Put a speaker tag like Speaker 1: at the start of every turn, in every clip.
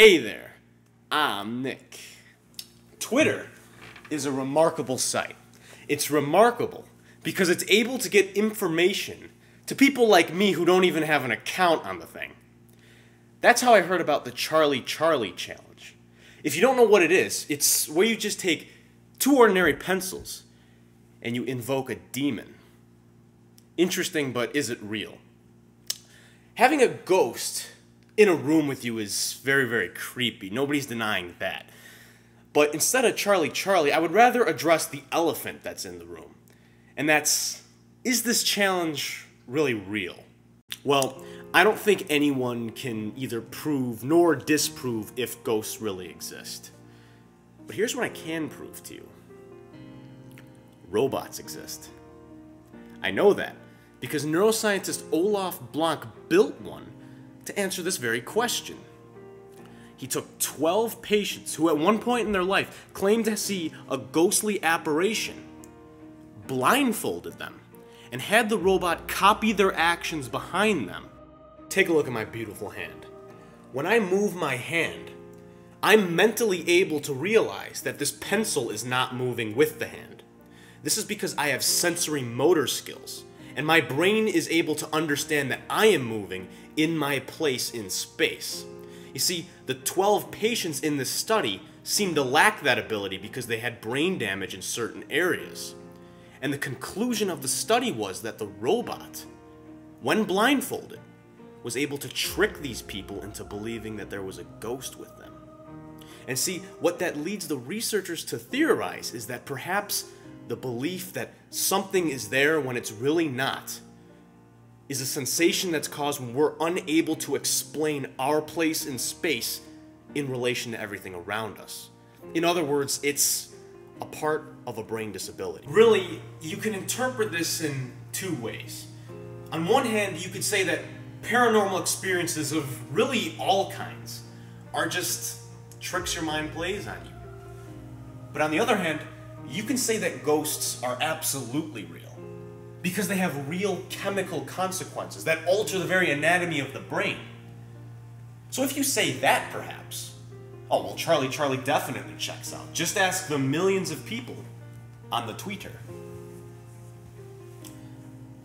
Speaker 1: Hey there, I'm Nick. Twitter is a remarkable site. It's remarkable because it's able to get information to people like me who don't even have an account on the thing. That's how I heard about the Charlie challenge. If you don't know what it is, it's where you just take two ordinary pencils and you invoke a demon. Interesting, but is it real? Having a ghost in a room with you is very, very creepy. Nobody's denying that. But instead of Charlie, I would rather address the elephant that's in the room. And that's, is this challenge really real? Well, I don't think anyone can either prove nor disprove if ghosts really exist. But here's what I can prove to you. Robots exist. I know that because neuroscientist Olaf Blanc built one to answer this very question. He took 12 patients who at one point in their life claimed to see a ghostly apparition, blindfolded them, and had the robot copy their actions behind them. Take a look at my beautiful hand. When I move my hand, I'm mentally able to realize that this pencil is not moving with the hand. This is because I have sensory motor skills, and my brain is able to understand that I am moving in my place in space. You see, the 12 patients in this study seemed to lack that ability because they had brain damage in certain areas. And the conclusion of the study was that the robot, when blindfolded, was able to trick these people into believing that there was a ghost with them. And see, what that leads the researchers to theorize is that perhaps the belief that something is there when it's really not is a sensation that's caused when we're unable to explain our place in space in relation to everything around us. In other words, it's a part of a brain disability. Really, you can interpret this in two ways. On one hand, you could say that paranormal experiences of really all kinds are just tricks your mind plays on you. But on the other hand, you can say that ghosts are absolutely real, because they have real chemical consequences that alter the very anatomy of the brain. So if you say that, perhaps, oh, well, Charlie definitely checks out. Just ask the millions of people on the Twitter.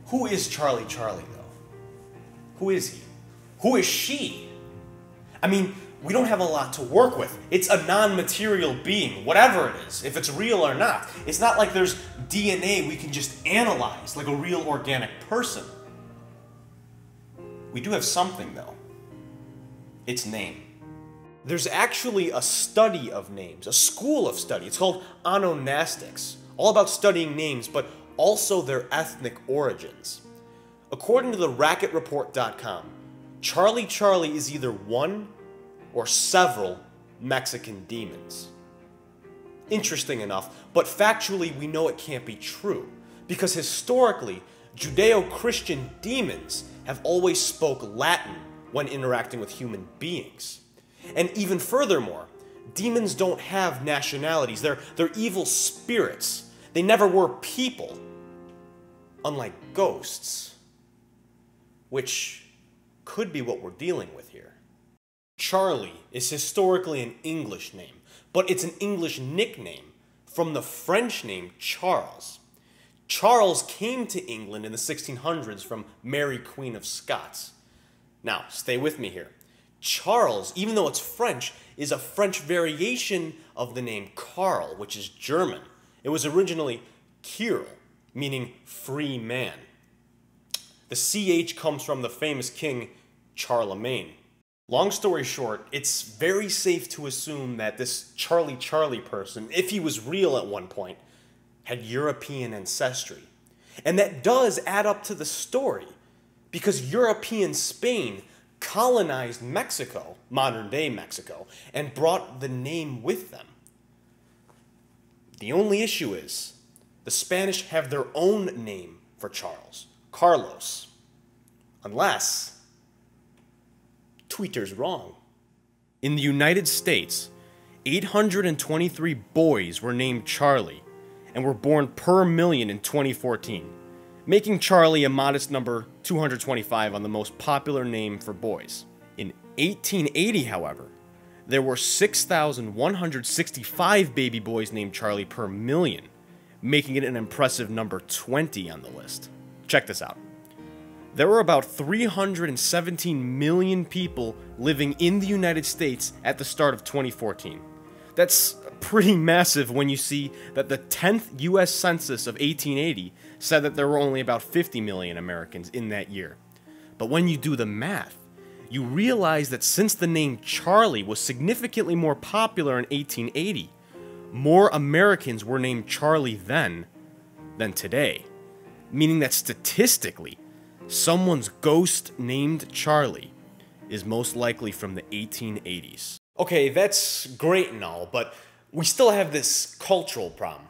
Speaker 1: Who is Charlie, though? Who is he? Who is she? I mean, we don't have a lot to work with. It's a non-material being, whatever it is, if it's real or not. It's not like there's DNA we can just analyze like a real organic person. We do have something, though. Its name. There's actually a study of names, a school of study. It's called onomastics, all about studying names, but also their ethnic origins. According to the racketreport.com, Charlie is either one or several Mexican demons. Interesting enough, but factually we know it can't be true, because historically, Judeo-Christian demons have always spoke Latin when interacting with human beings. And even furthermore, demons don't have nationalities. They're evil spirits. They never were people, unlike ghosts, which could be what we're dealing with here. Charlie is historically an English name, but it's an English nickname from the French name Charles. Charles came to England in the 1600s from Mary, Queen of Scots. Now, stay with me here. Charles, even though it's French, is a French variation of the name Karl, which is German. It was originally Kirill, meaning free man. The CH comes from the famous king Charlemagne. Long story short, it's very safe to assume that this Charlie person, if he was real at one point, had European ancestry. And that does add up to the story, because European Spain colonized Mexico, modern-day Mexico, and brought the name with them. The only issue is, the Spanish have their own name for Charles, Carlos. Unless Twitter's wrong. In the United States, 823 boys were named Charlie and were born per million in 2014, making Charlie a modest number 225 on the most popular name for boys. In 1880, however, there were 6,165 baby boys named Charlie per million, making it an impressive number 20 on the list. Check this out. There were about 317 million people living in the United States at the start of 2014. That's pretty massive when you see that the 10th US Census of 1880 said that there were only about 50 million Americans in that year. But when you do the math, you realize that since the name Charlie was significantly more popular in 1880, more Americans were named Charlie then than today, meaning that statistically, someone's ghost named Charlie is most likely from the 1880s. Okay, that's great and all, but we still have this cultural problem.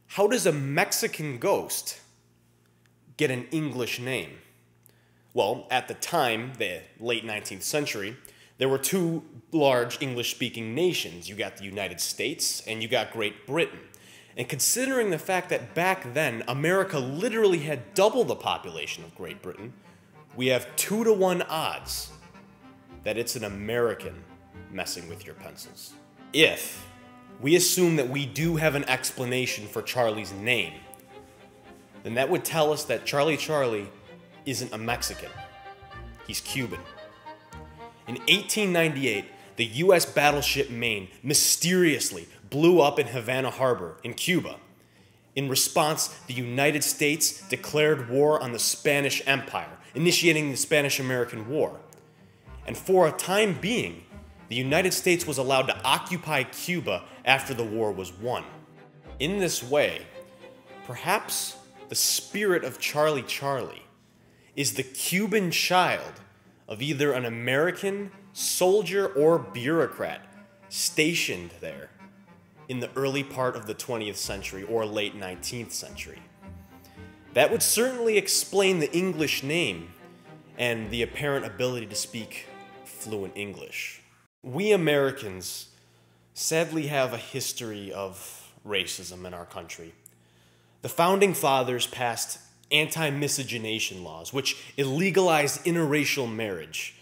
Speaker 1: How does a Mexican ghost get an English name? Well, at the time, the late 19th century, there were two large English-speaking nations. You got the United States and you got Great Britain. And considering the fact that back then, America literally had double the population of Great Britain, we have 2-to-1 odds that it's an American messing with your pencils. If we assume that we do have an explanation for Charlie's name, then that would tell us that Charlie isn't a Mexican. He's Cuban. In 1898, the US battleship Maine mysteriously blew up in Havana Harbor in Cuba. In response, the United States declared war on the Spanish Empire, initiating the Spanish-American War. And for a time being, the United States was allowed to occupy Cuba after the war was won. In this way, perhaps the spirit of Charlie is the Cuban child of either an American soldier or bureaucrat stationed there in the early part of the 20th century or late 19th century. That would certainly explain the English name and the apparent ability to speak fluent English. We Americans sadly have a history of racism in our country. The Founding Fathers passed anti-miscegenation laws, which illegalized interracial marriage,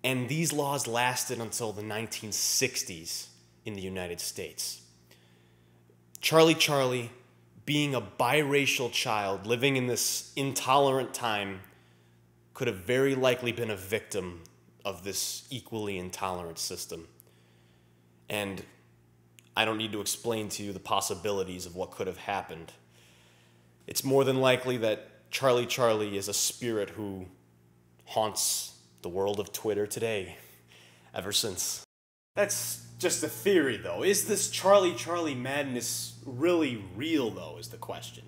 Speaker 1: and these laws lasted until the 1960s in the United States. Charlie, being a biracial child living in this intolerant time, could have very likely been a victim of this equally intolerant system. And I don't need to explain to you the possibilities of what could have happened. It's more than likely that Charlie is a spirit who haunts the world of Twitter today, ever since. That's just a theory, though. Is this Charlie madness really real, though, is the question.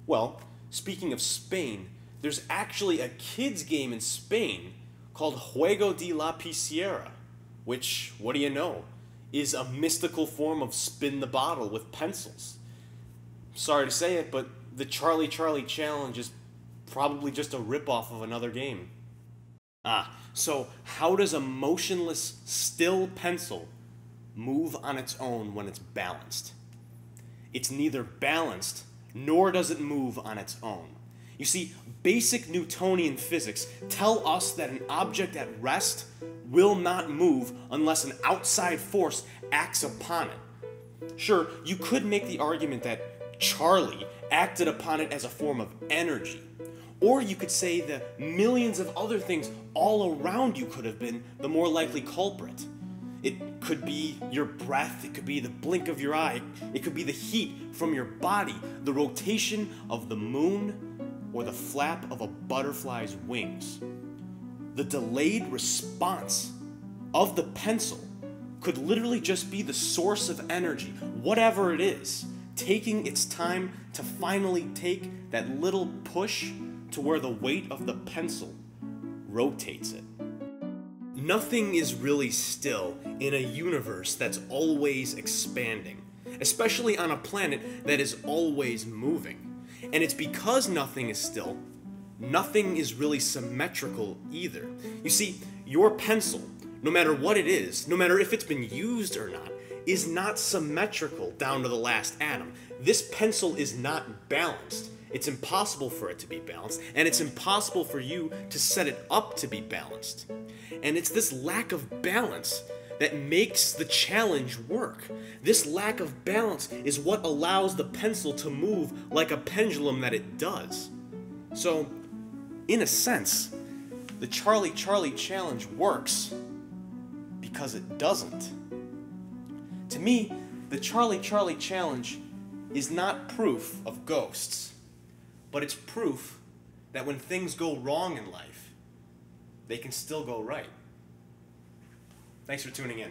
Speaker 1: Well, speaking of Spain, there's actually a kids game in Spain called Juego de la Pizarra, which, what do you know, is a mystical form of spin the bottle with pencils. Sorry to say it, but the Charlie challenge is probably just a ripoff of another game. So how does a motionless, still pencil move on its own when it's balanced? It's neither balanced, nor does it move on its own. You see, basic Newtonian physics tell us that an object at rest will not move unless an outside force acts upon it. Sure, you could make the argument that Charlie acted upon it as a form of energy. Or you could say the millions of other things all around you could have been the more likely culprit. It could be your breath, it could be the blink of your eye, it could be the heat from your body, the rotation of the moon, or the flap of a butterfly's wings. The delayed response of the pencil could literally just be the source of energy, whatever it is, taking its time to finally take that little push to where the weight of the pencil rotates it. Nothing is really still in a universe that's always expanding, especially on a planet that is always moving. And it's because nothing is still, nothing is really symmetrical either. You see, your pencil, no matter what it is, no matter if it's been used or not, is not symmetrical down to the last atom. This pencil is not balanced. It's impossible for it to be balanced, and it's impossible for you to set it up to be balanced. And it's this lack of balance that makes the challenge work. This lack of balance is what allows the pencil to move like a pendulum that it does. So, in a sense, the Charlie Charlie challenge works because it doesn't. To me, the Charlie Charlie challenge is not proof of ghosts, but it's proof that when things go wrong in life, they can still go right. Thanks for tuning in.